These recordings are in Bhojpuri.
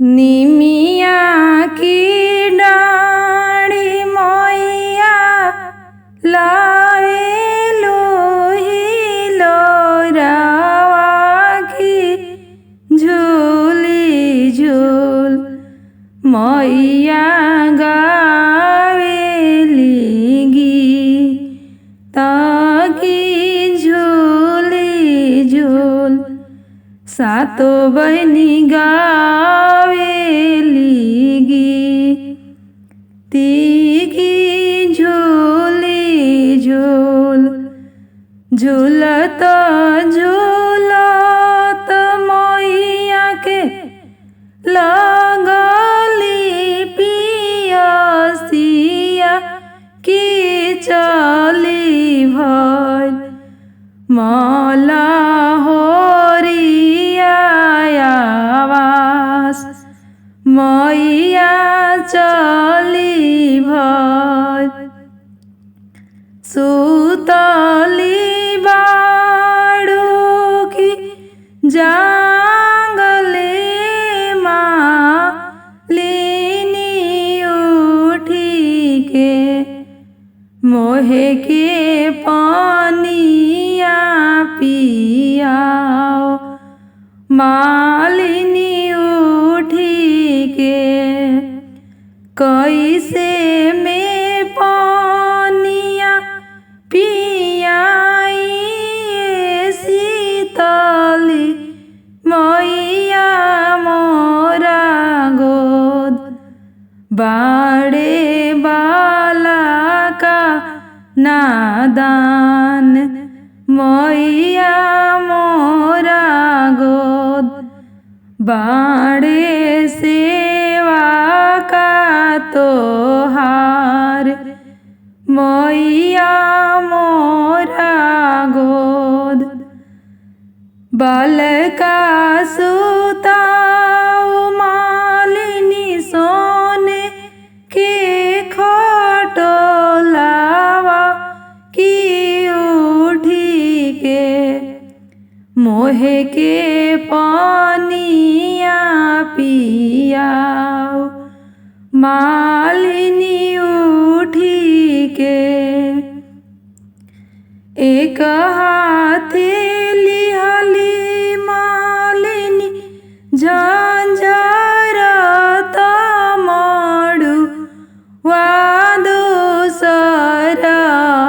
निमिया की डाढ़ी मैया लाए लोही लोरावा की झूली झूल मैया ताकि झूली झूल सातो बहनी तीकी झूली झूल झूलत झूलत मैया के लगली पियसिया की चली भइल मला होरियावास मैया चली भइल सुतली बाड़ू की जांगले मालिनी उठी के मोहे के पानिया पियाओ मालिनी उठी के कैसे में पानिया पियाई शीतली मैया मोरा गोद बाड़े बाला का नादान मैया मोरा गोद बाड़े सेवा का तोहार मैया मोरा गोद बालका सुताऊ मालिनी सोने के खटोलावा की उठी के मोहे के पानिया पियाओ मालिनी उठी के एक हाथे लिहली मालिनी झांझरत मड़ू दूसर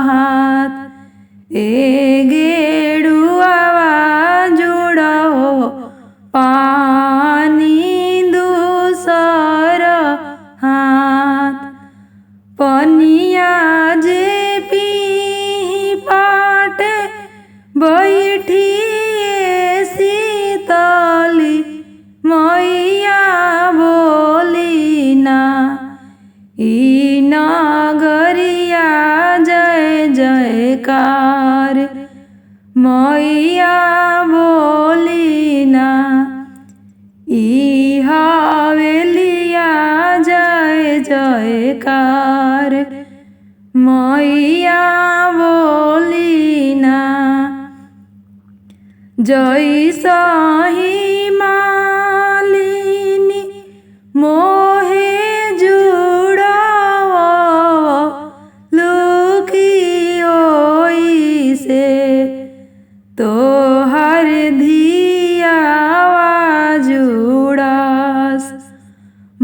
हाथ गेड़ुआवा जुड़ो पानी दूसर हाथ पनिया जे पी पाटे बैठी शीतली मैया बोली ना ई नगरिया जय जयकार मैया बोली ना ई हवेलिया जय जयकार मैया बोली ना जैसही मालिनी मोहे जुड़ावा लुकी ओई से तोहर धियावा जुड़ास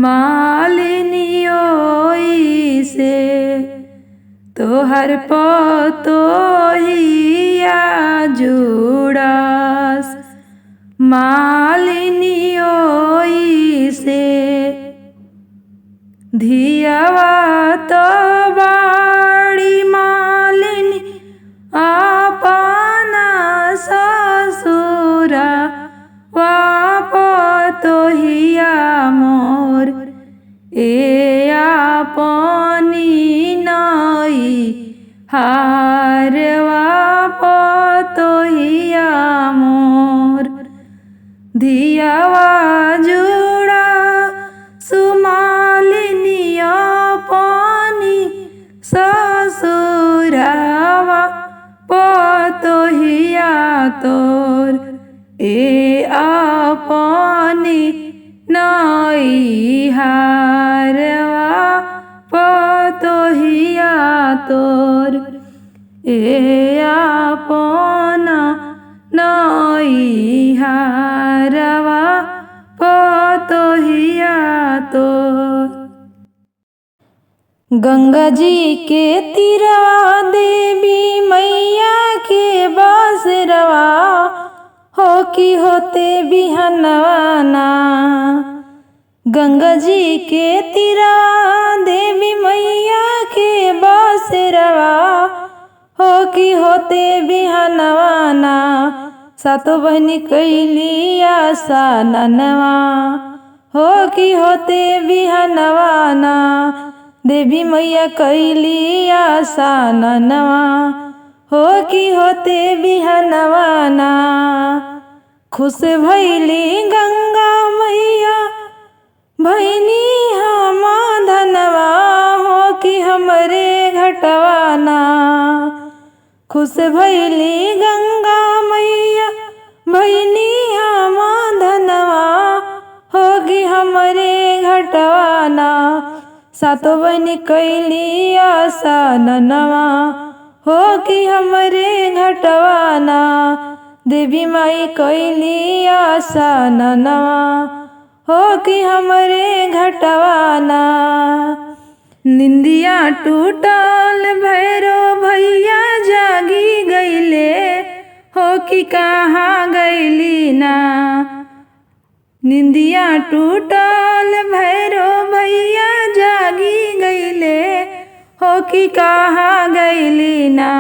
मालिनी ओई से तोहर पतोहिया जुड़ास मालिनी ओई से धियावा तो बाड़ी मालिनी अपना ससुरा पतोहिया मोर ए अपनी नई हारवा पतोहिया मोर धियावा जुड़ा सुमालिनी अपनी ससुरावा पतोहिया तोर ए अपनी न नई हारवा पतोहिया तोर ए अपना नई हारवा पतोहिया तोर। गंगा जी के तीरवा देवी मैया के बसरवा हो कि होते बिहनवाना। गंगा जी के तीरवा देवी मैया के बसरवा हो कि होते बिहनवाना। सातो बहनी कैली आशा ननवा हो कि होते बिहनवाना। देवी मैया कैली आशा ननवा हो कि होते बिहनवाना। खुश भैली गंगा मैया भैनी हम धनवा हो कि हमरे घटवाना। खुश भैली गंगा मैया भैनी हम धनवा हो कि हमरे घटवाना। सातो बहनी कैली आशा ननवा हो कि हमरे घटवाना। देवी माई कैली आशा ननवा हो कि हमरे घटवाना। निंदिया टूटल भैरो भैया जागी गईले हो कि कहाँ गईली ना। निंदिया टूटल भैरो भैया जागी गईले हो कि कहाँ गईली ना।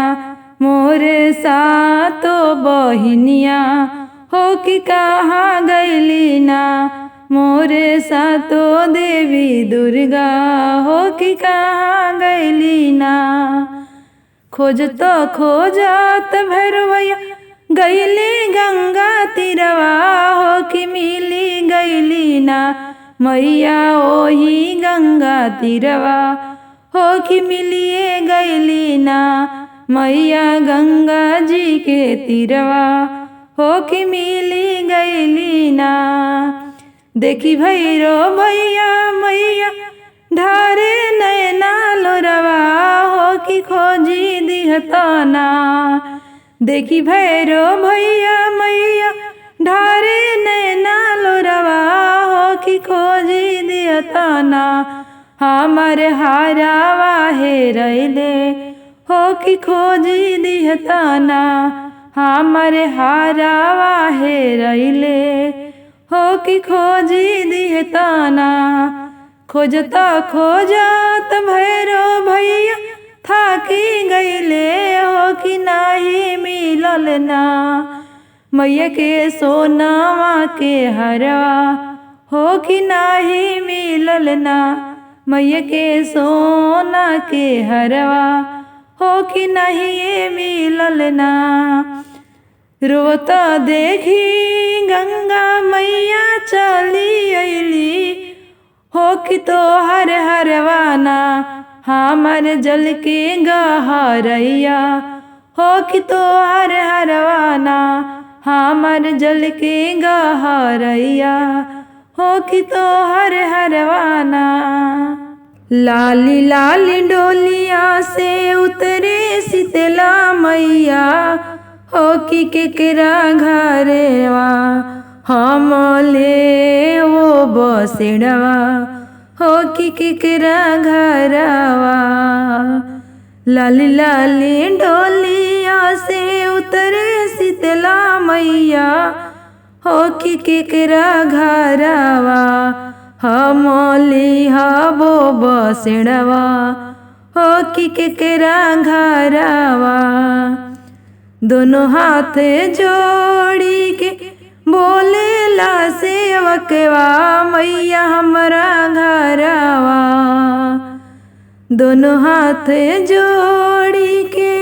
मोरे सातो बहिनिया हो कि कहाँ गईली ना। मोरे सातो देवी दुर्गा हो कि कहाँ गईली ना। खोजतो खोजत भैरवैया गईली गंगा तीरवा हो कि मिली गईली ना। मैया ओही गंगा तीरवा हो कि मिलिए गईली ना। मैया गंगा जी के तीरवा हो कि मिली गईली ना। देखी भैरो भैया मैया ढारे नैना लोरवा हो कि खोजी दिहतना। देखी भैरो भैया मैया ढारे नैना लोरवा हो कि खोजी दिहतना। हमारे हारावा हेरैले हो कि खोजी दिहतना। हमारे हारावा हेरैले हो कि खोजी दिहतना। खोजता खोजत भैरो भैया थाकी गईले हो कि नाही मिलल ना। मैया के सोनावा के हरवा हो कि नाही मिलल ना। मैया के सोना के हरवा हो कि नहीं मिलल ना। रोता देखी गंगा मैया चली अइली हो कि तो हर हरवाना। हमर जल के गहरैया हो कि तो हर हरवाना। हमर जल के गहरैया हो कि तो हर हरवाना। लाली लाली डोलिया से उतरे शीतला मैया हो कि केकरा घरवा हम ले वो बसेड़वा हो कि केकरा घरवा। लाली लाली डोलिया से उतरे शीतला मैया हो कि केकरा घरवा हम लिहबो बसेड़वा हो कि केकरा घरवा। दोनों हाथ जोड़ी के बोलेला सेवकवा मैया हमरा घरवा। दोनों हाथ जोड़ी के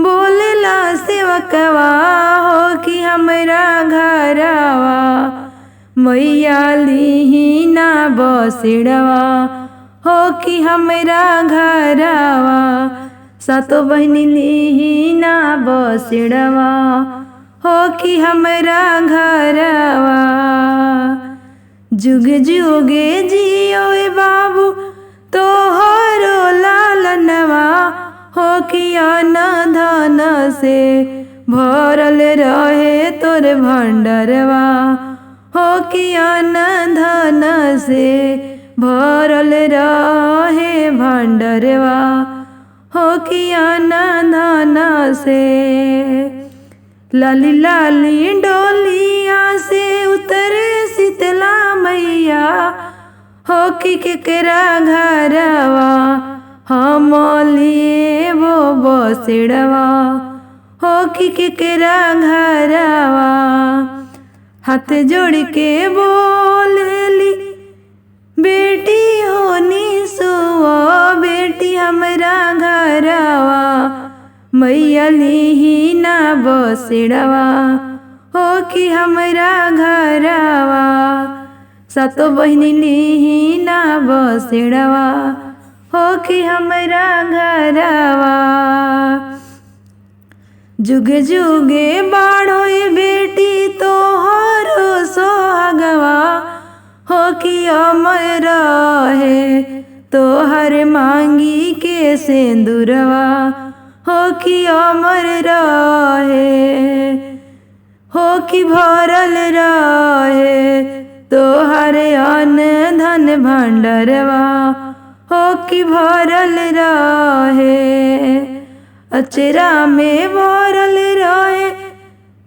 बोलेला सेवकवा हो कि हमरा घरवा। मैया लीना बसेड़वा हो कि हमरा घरवा। सातो बहनी लीना बसेड़वा हो कि हमरा घरवा। जुग जुगे जियो बाबू तोहरो लालनवा हो कि अन्न धन से भरल रहे तोर भंडरवा हो कि अन्न धन से भरल रहे भंडरवा हो कि अन्न धन से। लाली लाली डोलिया से उतरे शीतला मैया हो कि केकरा घरवा हम लिए वो बसेड़वा हो कि केकरा घरवा। हाथ जोड़ के बोलेली बेटी होनी सुआ बेटी हमरा घरवा मैया लीही ना बसेड़वा हो कि हमरा घरवा। सातो बहिनी लीही ना बसेड़वा हो कि हमरा घरवा। जुगे जुगे बाढ़ो बेटी तोहरो सोहागवा हो कि अमर रहे तोहर मांगी के सिंदूरवा हो कि अमर रहे हो कि भरल रहे तोहर अन्न धन भंडरवा हो कि भरल रहे। अचरा में भरल रहे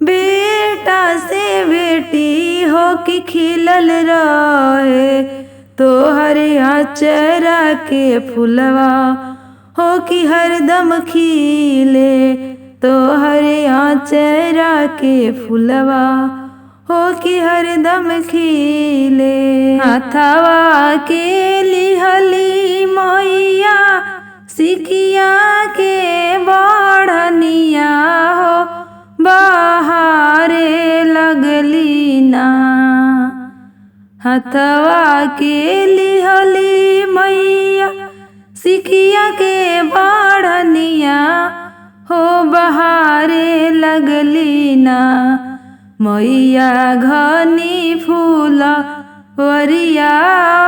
बेटा से बेटी हो कि खिलल रहे तोहर अचरा के फुलवा हो कि हरदम खिले तोहर अचरा के फुलवा हो कि हरदम खिले। हाथवा के लिहली मैया सिकिया के बढ़निया हो बहारे लगली ना। हाथवा के लिहली मैया सिकिया के बढ़निया हो बहारे लगली ना। मैया घनी फूल वरिया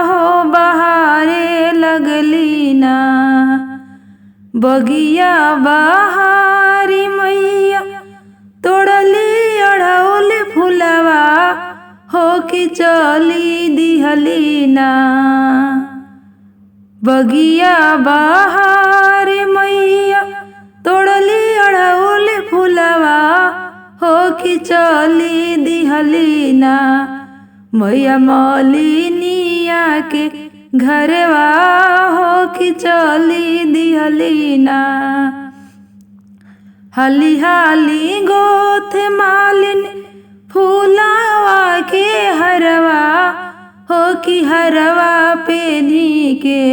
हो बहारे लगली ना। बगिया बहारी मैया तोड़ली अड़ौल फुलवा हो कि चली दिहली ना। बगिया बहारी मैया तोड़ली अड़ौल फुलवा हो कि चली दिहली ना। मैया मौलिनिया के घरवा हो कि चली दिहली ना। हाली हाली गोथ मालिन फूलावा के हरवा हो कि हरवा पेनी के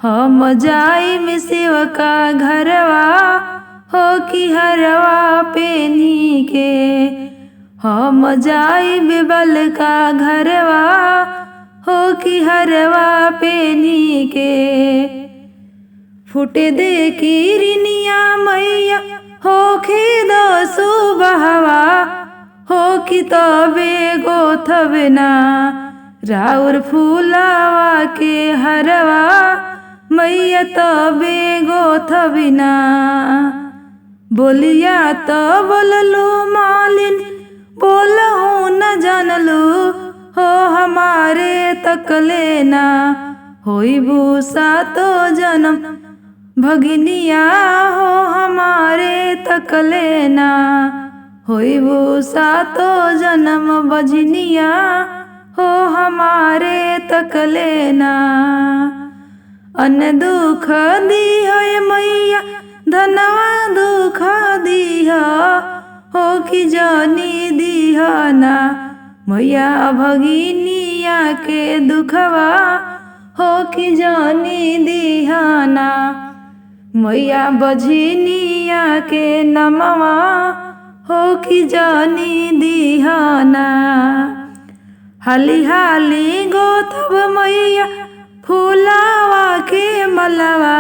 हम जाइम सेवका घरवा हो कि हरवा पेनी के हम जाइब बलका घरवा हो कि हरवा पेनी के। फुटे दे किरनिया मैया हो खेद सुबहवा हो कि तबे गोथबना राउर फूलावा के हरवा मैया तबे गोथबना। बोलिया तो बोललू मालिन बोलहू न जानलू हो हमारे तक लेना होई भूसा तो जन्म भगिनिया हो हमारे तक लेना होई भूसा तो जन्म बजनिया हो हमारे तक लेना। अन्न दुख दी है मैया धनवा दुख दीह हो कि जानी दीह ना। मैया भगिनिया के दुखवा हो कि जानी दीह ना। मैया बजनिया के नमवा हो कि जानी दीह ना। हाली हाली गोथब मैया फूलावा के मलवा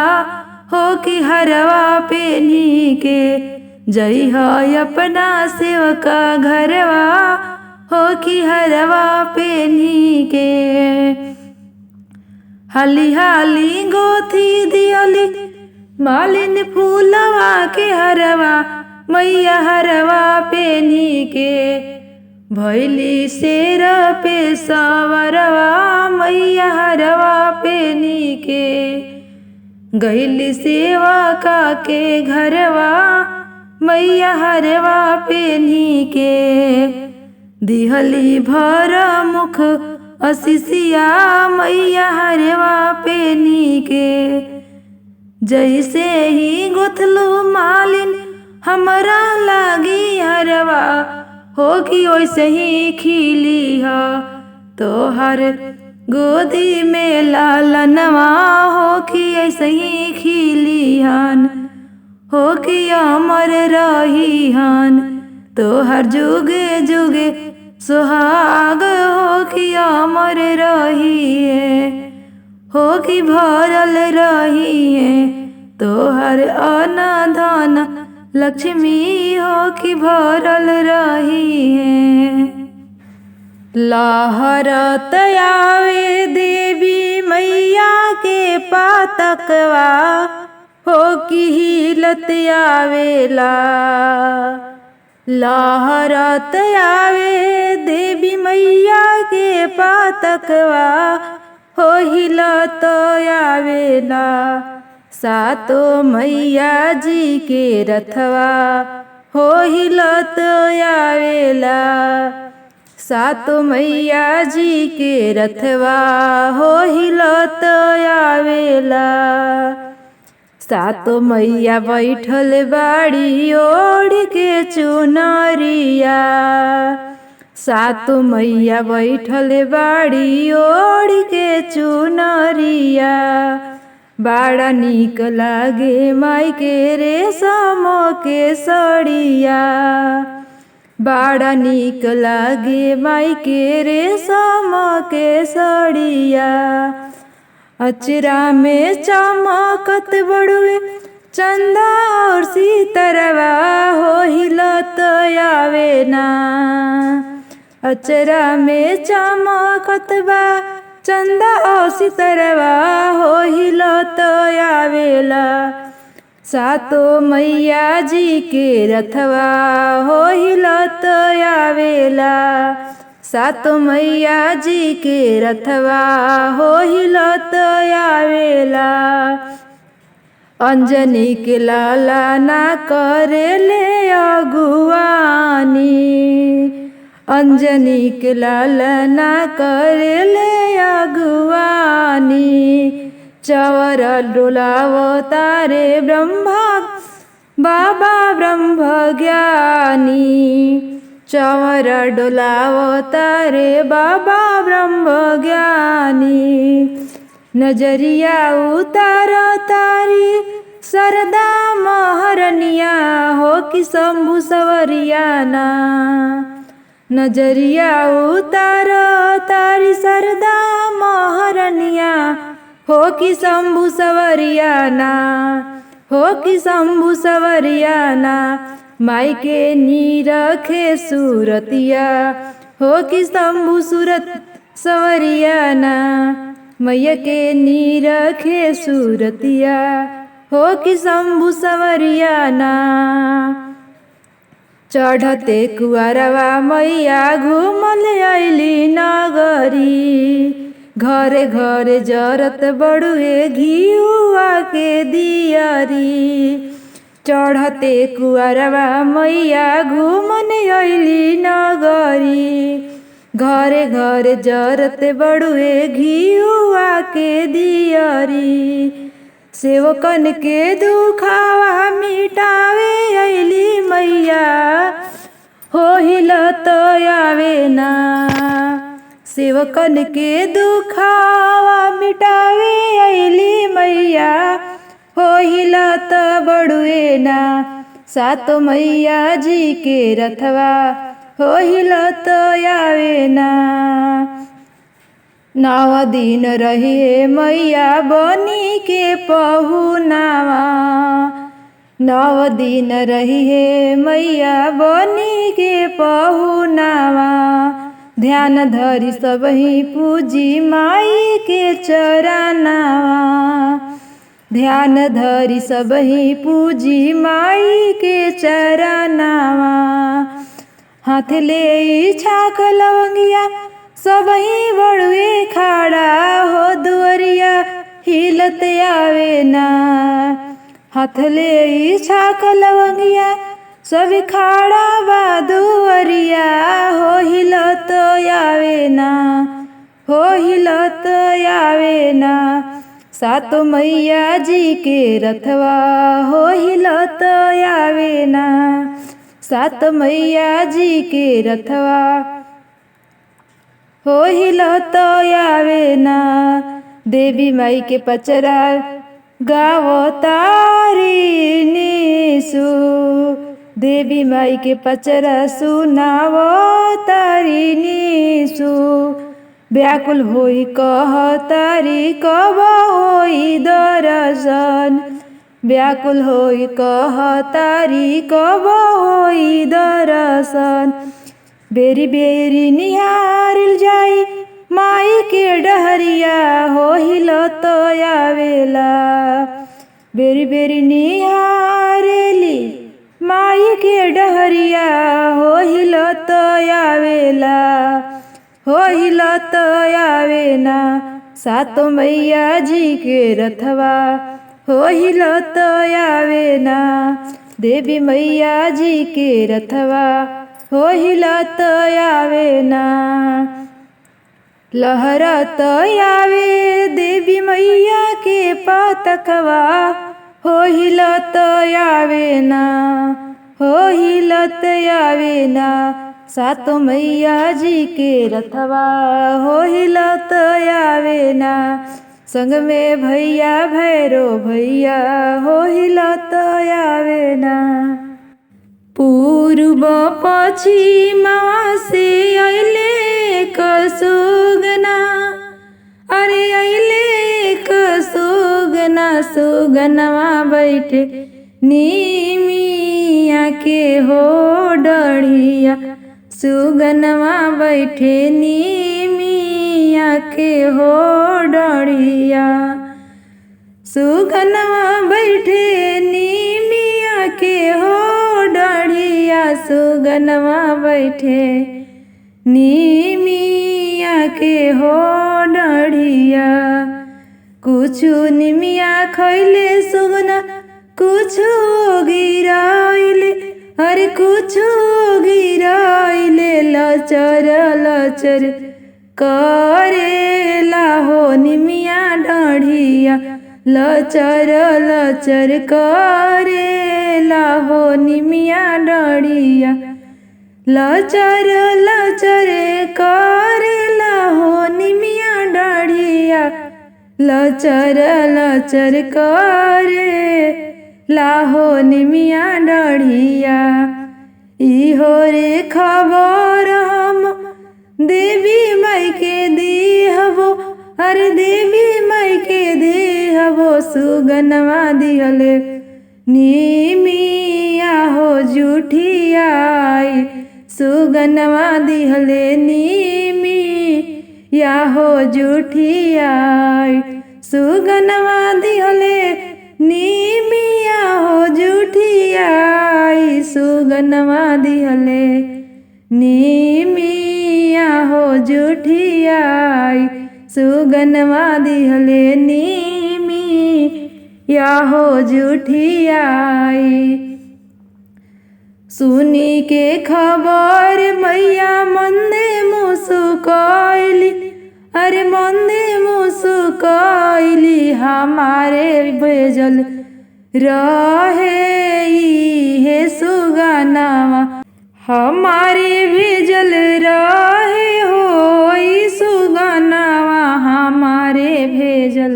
हो कि हरवा पेनी के जई हो अपना सेवका घरवा हो कि हरवा पेनी के। हाली हाली गोथी दियली मालिन फूलवा के हरवा मैया हरवा पेनी के। भैली शेर पे सवरवा मैया हरवा पेनी के। गैली सेवा का के घरवा मैया हरवा पेनी के। दिहली भर मुख असिसिया मैया हरवा पेनी के। जैसे ही गुथलू मालिन हमरा लागी हरवा हो कि वैसे ही खिली ह। तोहर गोदी में लालनवा हो कि ऐसे ही खिली हन। हो कि अमर रही हन तोहर जुगे जुगे सुहाग हो कि अमर रही है। हो कि भरल रही है तोहर अन्न धन लक्ष्मी हो कि भरल रही है। लहरत आवे देवी मैया के पातकवा हो कि हिलत आवेला। लहरत आवे देवी मैया के पातकवा हो हिलत आवेला। सातो मैया जी के रथवा हो हिलत आवेला। सातो मैया जी के रथवा हो हिलत आवेला। सातो मैया बैठल बाड़ी ओढ़ के चुनरिया। सातो मैया बैठल बाड़ी ओढ़ के चुनरिया। बड़ा निक लागे माई के रेशम के सड़िया। बड़ा निक लागे माई के रेशम के सड़िया। अचरा में चमकत बड़ुए चंदा और सितरवा हो हिलत आवे ना। अचरा में चमकत बा चंदा और सितरवा हो हिलत आवेला। सातो मैया जी के रथवा हो हिलत आवेला। सातो मैया जी के रथवा हो हिलत आवेला। अंजनी के लाला ना करेले अगुवानी। अंजनी के लाला ना करेले अगुवानी। चवर डोलावतारे ब्रह्मा बाबा ब्रह्म ज्ञानी। चवर डोलावतारे बाबा ब्रह्म ज्ञानी। नजरिया उतार तारी सरदा महरनिया हो कि शंभु सवरियाना। नजरिया उतार तारी सरदा महरनिया हो कि शंभु सवरियाना। हो कि शंभु सवरियाना। माई के नीरखे सूरतिया हो कि शंभु सूरत सवरियाना। मैया के नीरखे सूरतिया हो कि शंभु सवरियाना। चढ़ते कुआरवा मैया घूमल आइली नगरी। घरे घरे जरत बड़ुए घिउआ के दियरी। चढ़ते कुआरवा मैया घूमन आइली नगरी। घरे घरे जरत बड़ुए घिउआ के दियरी। सेवकन के दुखावा मिटावे आइली मैया हो हिलत आवे ना। सेवकन के दुखावा मिटावे आइली मैया हो हिलत बड़ुए ना। सातो मैया जी के रथवा हो हिलत आवे ना। 9 दिन रहिए मैया बनी के पहुनावा। 9 दिन रहिए मैया बनी के पहुनावा। ध्यान धरी सबही पूजी माई के चरनावा। ध्यान धरी सबही पूजी माई के चरनावा। हाथ ले छाक लवंगिया सबही बड़ुए खाड़ा हो दुअरिया हिलत आवे ना। हाथ ले छाक लवंगिया सब खाड़ा बा दुअरिया हो हिलत आवे ना, हो हिलत आवे ना। सातो मैया जी के रथवा हो हिलत आवे ना। सात मैया जी के रथवा हो हिलत आवे ना। देवी माई के पचरा गावो तारी निसु। देवी माई के पचरा सुनावो तारी निसु। व्याकुल होई कह तारी कब होई दर्शन। व्याकुल होई कह तारी कब होई दर्शन। बेरी बेरी निहारिल जाई माई के डहरिया हो हिलत आवेला। बेरी बेरी निहारेली माई के डहरिया हो हिलत आवेला, हो हिलत आवे ना। सातो मैया जी के रथवा हो हिलत आवे ना। देवी मैया जी के रथवा हो हिलत आवे ना। लहरत आवे देवी मैया के पतकवा हो हिलत आवे ना, हो हिलत आवे ना। सातो मैया जी के रथवा हो हिलत आवे ना। संग में भैया भैरो भैया हो हिलत आवे ना। पूर्व पश्चिमवा से अइले कसुगना, अरे अइले कसुगना। सुगनवा बैठे नीमिया के हो डढ़िया। सुगनवा बैठे नीमिया के हो डढ़िया। सुगनवा बैठे नीमिया के हो डढ़िया। सुगनवा बैठे नीमिया के हो डढ़िया। कुछु निमिया खैले सुगना कुछु गिराइले, अरे कुछु गिराइले। लचर लचर करेला हो निमिया डढ़िया। लचर लचर करेला हो निमिया डढ़िया। लचर लचर करेला हो निमिया डढ़िया। लचर लचर करेला हो निमिया डढ़िया। इहो रे खबर हम देवी माई के दिहबो, अरे देवी माई के दिहबो। सुगनवा दिहले नीमिया हो जुठियाई। सुगनवा दिहले नीमिया हो जुठियाई। सुगनवा दिहले नीमिया हो जुठियाई। सुगनवा दिहले नीमिया हो जुठियाई। सुगनवा दिहले नीमिया हो जुठियाई। सुनी के खबर मैया मंदे मुस्काइली, अरे मंदे मुस्काइली। हमारे भेजल रहे हे सुगनवा। हमारे भेजल रहे हो सुगनवा। हमारे भेजल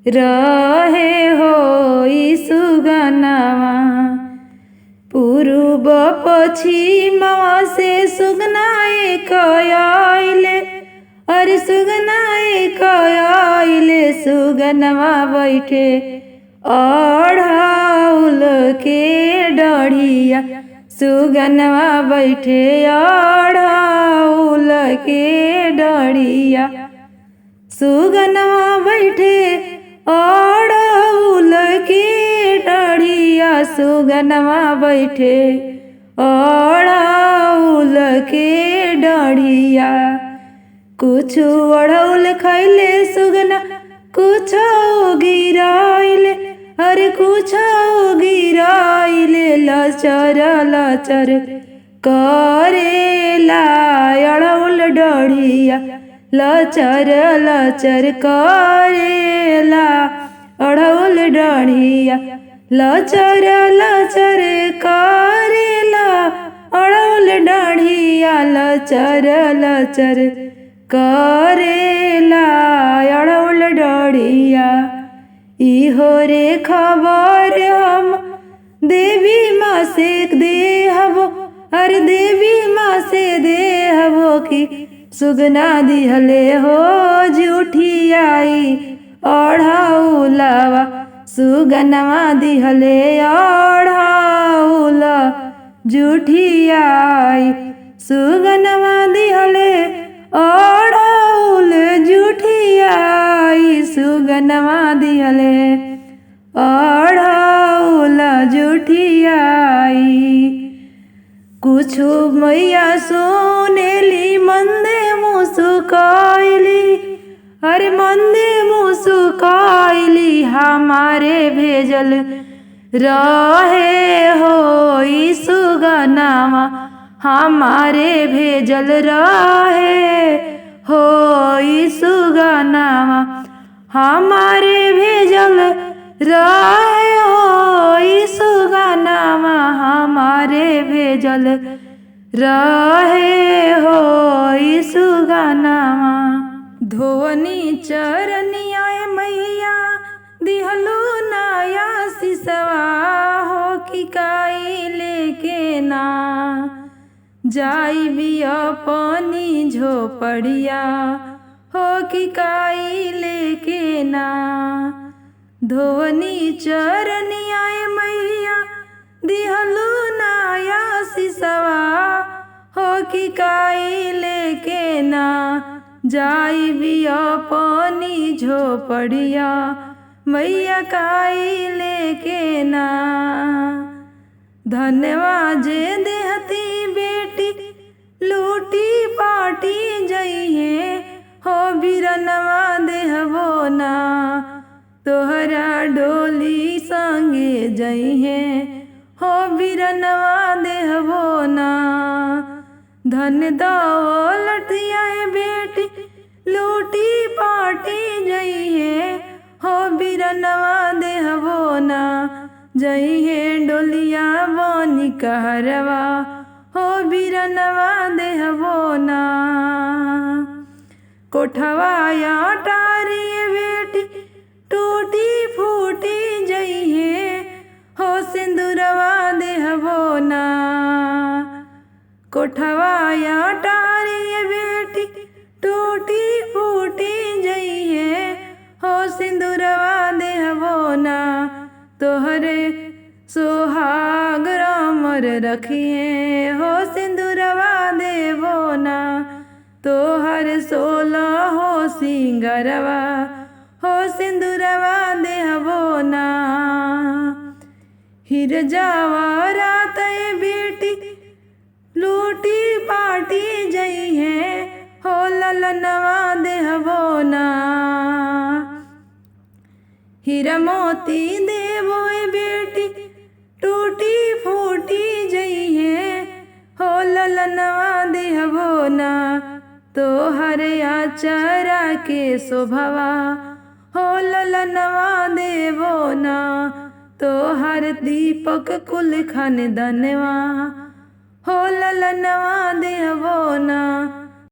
रहे हो सुगनवा। पूर्व पश्चिमवा से सुगना एक आइले, अरे सुगना एक आइले। सुगनवा बैठे अढ़ाउल के डढ़िया। सुगनवा बैठे अड़हुल के डढ़िया। सुगनवा बैठे अड़हुल के डढ़िया। सुगनवा बैठे अड़हुल के डढ़िया। कुछ अड़हुल खैले सुगना कुछ गिराइले। अरे कुछ गिराइले लचर लचर करेला अड़हुल डढ़िया। लचर लचर करेला अड़हुल डढ़िया। लचर लचर करेला अड़हुल डढ़िया। लचर लचर करेला अड़हुल डढ़िया। इहो रे खबर हम देवी माँ से देहबो। अरे देवी माँ से देहबो की सुगना दिहले हो जुठियाई अड़हुलवा। सुगनवा दिहले अड़हुल जुठियाई। सुगनवा दिहले अड़हुल जुठियाई। सुगनवा दिहले अड़हुल जुठियाई। कुछु मैया सुनेली मंदे मुस्काइली। अरे मंदे मुस्काइली हमारे भेजल रहे हो सुगनवा। हमारे भेजल रहे हो सुगनवा। हमारे भेजल रहे हो सुगनवा। हमारे भेजल रहे हो सुगनवा। धोनी चरनिया मैया दिहलू नया सिसवा हो कि काई लेके ना जाई भी अपनी झोपड़िया हो कि काई लेके ना। धोनी चरनिया मैया दिहलू नया सिसवा हो कि काई लेके ना जाई भी अपनी झोपड़िया मैया काई लेके ना। धन्यवा जे देहती बेटी लूटी पाटी जइहे हो बिरनवा देहबो ना। तोहरा डोली संगे जइहे हो बिरनवा देहबो ना। धन दौलतिया बेटी लूटी पाटी जइहे हो बिरनवा देहबो ना। जइहे डोलिया बनी कहरवा हो बिरनवा देहबो ना। कोठवा अटारी बेटी टूटी फूटी जइहे हो सिंदूरवा देहबो ना। कोठवा अटारी बेटी टूटी फूटी जइहे हो सिंदूरवा देहबो ना। तोहरे सोहाग रामर रखिए हो सिंदूरवा देबो ना। तोहर 16 हो सिंगरवा हो सिंदूरवा देहबो ना। हिर जावरात बेटी लूटी पाटी जइहे हो ललनवा देहबो ना। हीरा मोती देबो बेटी टूटी फूटी जइहे हो ललनवा देहबो ना। तोहर आचरा के शोभवा हो ललनवा देबो ना। तोहर दीपक कुल खानदनवा हो ललनवा देहबो ना।